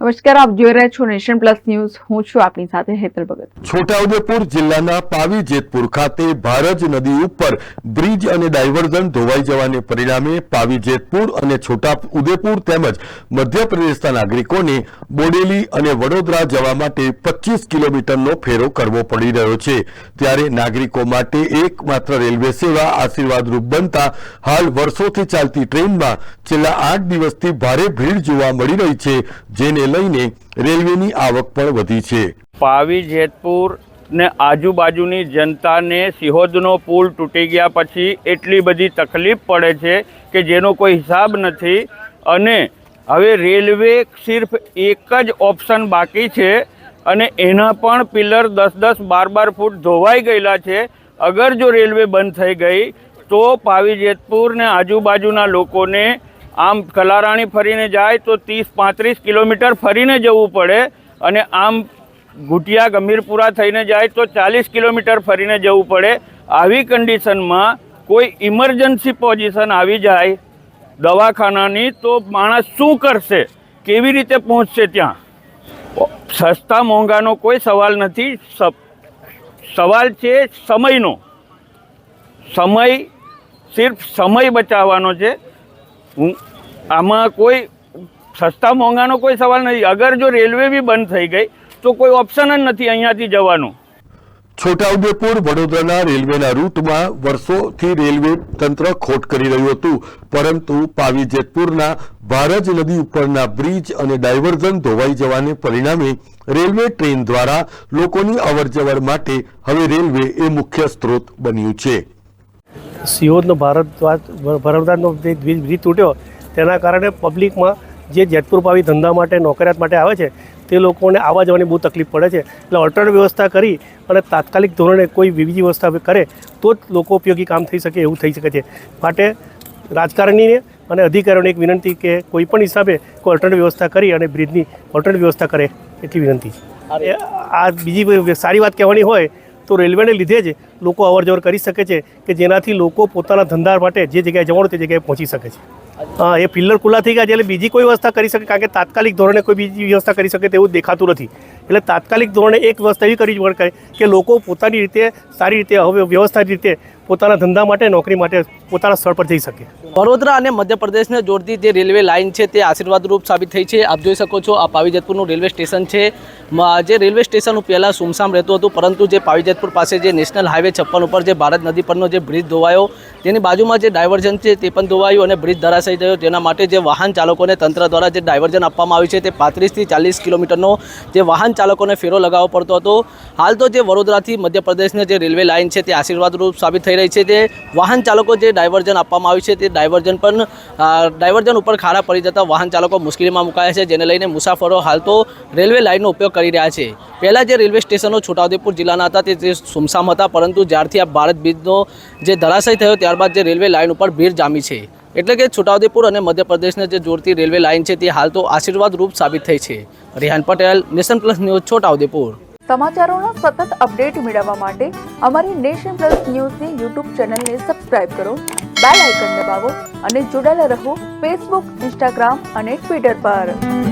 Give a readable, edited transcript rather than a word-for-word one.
નમસ્કાર, આપ જોઈ રહ્યા છો નેશન પ્લસ ન્યૂઝ। હું છું આપની સાથે હેતલ ભગત। છોટાઉદેપુર જિલ્લાના પાવી જેતપુર ખાતે ભારજ નદી ઉપર બ્રિજ અને ડાયવર્ઝન ધોવાઈ જવાને પરિણામે પાવી જેતપુર અને છોટાઉદેપુર તેમજ મધ્યપ્રદેશના નાગરિકોને બોડેલી અને વડોદરા જવા માટે 25 કિલોમીટરનો ફેરો કરવો પડી રહ્યો છે। ત્યારે નાગરિકો માટે એકમાત્ર રેલવે સેવા આશીર્વાદરૂપ બનતા હાલ વર્ષોથી ચાલતી ટ્રેનમાં છેલ્લા 8 દિવસથી ભારે ભીડ જોવા મળી રહી છે, જેને લઈને રેલવેની આવક પણ વધી છે। પાવી જેતપુર ને આજુબાજુની જનતાને સિહોદનો પુલ તૂટી ગયા પછી એટલી બધી તકલીફ પડે છે કે જેનો કોઈ હિસાબ નથી। અને હવે રેલવે સિર્ફ એક જ ઓપ્શન બાકી છે અને એના પણ પિલર 10-10, 12-12 ફૂટ ધોવાઈ ગયેલા છે। અગર જો રેલવે બંધ થઈ ગઈ તો પાવી જેતપુર ને આજુબાજુના લોકોને આમ કલારાણી ફરીને જાય તો 30-35 કિલોમીટર ફરીને જવું પડે અને આમ ગુટિયા ગંભીરપુરા થઈને જાય તો 40 કિલોમીટર ફરીને જવું પડે। આવી કન્ડિશનમાં કોઈ ઇમરજન્સી પોઝિશન આવી જાય દવાખાનાની તો માણસ શું કરશે, કેવી રીતે પહોંચશે ત્યાં? સસ્તા મોંઘાનો કોઈ સવાલ નથી, સવાલ છે સમયનો। સમય, સિર્ફ સમય બચાવવાનો છે। આમાં કોઈ સસ્તા મોંઘાનો કોઈ સવાલ નથી। અગર જો રેલવે બી બંધ થઈ ગઈ તો કોઈ ઓપ્શન જ નથી અહીંયાથી જવાનું। છોટાઉદેપુર વડોદરાના રેલવેના રૂટમાં વર્ષોથી રેલવે તંત્ર ખોટ કરી રહ્યું હતું, પરંતુ પાવી જેતપુરના ભારજ નદી ઉપરના બ્રિજ અને ડાયવર્ઝન ધોવાઈ જવાને પરિણામે રેલવે ટ્રેન દ્વારા લોકોની અવરજવર માટે હવે રેલવે એ મુખ્ય સ્ત્રોત બન્યું છે। સિહોદનો ભારતનો જે બ્રિજ તૂટ્યો તેના કારણે પબ્લિકમાં જે જેતપુર પાવી ધંધા માટે નોકરિયાત માટે આવે છે તે લોકોને આવવા જવાની બહુ તકલીફ પડે છે। એટલે ઓલ્ટરનેટ વ્યવસ્થા કરી અને તાત્કાલિક ધોરણે કોઈ બીજી વ્યવસ્થા કરે તો જ લોકો ઉપયોગી કામ થઈ શકે એવું થઈ શકે છે। માટે રાજકારણીને અને અધિકારીઓને એક વિનંતી કે કોઈ પણ હિસાબે કોઈ ઓલ્ટરનેટ વ્યવસ્થા કરી અને બ્રિજની ઓલ્ટરનેટ વ્યવસ્થા કરે એટલી વિનંતી છે। આ બીજી સારી વાત કહેવાની હોય તો રેલવેને લીધે જ લોકો અવરજવર કરી શકે છે કે જેનાથી લોકો પોતાના ધંધા માટે જે જગ્યાએ જવાનું તે જગ્યાએ પહોંચી શકે છે। એ પિલ્લર ખુલ્લા થઈ ગયા છે એટલે બીજી કોઈ વ્યવસ્થા કરી શકે, કારણ કે તાત્કાલિક ધોરણે કોઈ બીજી વ્યવસ્થા કરી શકે તેવું દેખાતું નથી। એટલે તાત્કાલિક ધોરણે એક વ્યવસ્થા એવી કરવી પડે કે લોકો પોતાની રીતે સારી રીતે હવે વ્યવસ્થિત રીતે પોતાના ધંધા માટે નોકરી માટે પોતાના સ્થળ પર જઈ શકે। વડોદરા અને મધ્યપ્રદેશને જોડતી જે રેલવે લાઇન છે તે આશીર્વાદરૂપ સાબિત થઈ છે। આપ જોઈ શકો છો આ પાવી જેતપુરનું રેલવે સ્ટેશન છે। જે રેલવે સ્ટેશન પહેલાં સુમસામ રહેતું હતું, પરંતુ જે પાવી જેતપુર પાસે જે નેશનલ હાઈવે 56 ઉપર જે ભારત નદી પરનો જે બ્રિજ ધોવાયો તેની બાજુમાં જે ડાયવર્ઝન છે તે પણ ધોવાયું અને બ્રિજ ધરાશાયી થયો। તેના માટે જે વાહન ચાલકોને તંત્ર દ્વારા જે ડાયવર્ઝન આપવામાં આવ્યું છે તે 35થી 40 કિલોમીટરનો જે વાહન ચાલકોને ફેરો લગાવવો પડતો હતો। હાલ તો જે વડોદરાથી મધ્યપ્રદેશને જે રેલવે લાઇન છે તે આશીર્વાદરૂપ સાબિત થઈ રહી છે। તે વાહન ચાલકો જે ડાયવર્ઝન આપવામાં આવ્યું છે તે ડાયવર્ઝન ઉપર ખાડા પડી જતા વાહન ચાલકો મુશ્કેલીમાં મુકાયા છે, જેને લઈને મુસાફરો હાલ તો રેલવે લાઇનનો ઉપયોગ કરી રહ્યા છે। પહેલાં જે રેલવે સ્ટેશનો છોટાઉદેપુર જિલ્લાના હતા તે સુમસામ હતા, પરંતુ જ્યારથી આ ભારત બ્રિજનો જે ધરાશાયી થયો ત્યારબાદ જે રેલવે લાઇન ઉપર ભીડ જામી છે। એટલે કે છોટાઉદેપુર અને મધ્યપ્રદેશને જે જોડતી રેલવે લાઇન છે તે હાલ તો આશીર્વાદરૂપ સાબિત થઈ છે। Rehan Patel, nation plus news, Chhota Udaipur. સમાચારોનો સતત અપડેટ મેળવવા માટે અમારી નેશન પ્લસ ન્યૂઝની યુટ્યુબ ચેનલને સબસ્ક્રાઇબ કરો, બેલ આઇકન દબાવો અને જોડાયેલા રહો ફેસબુક, ઇન્સ્ટાગ્રામ અને ટ્વિટર પર।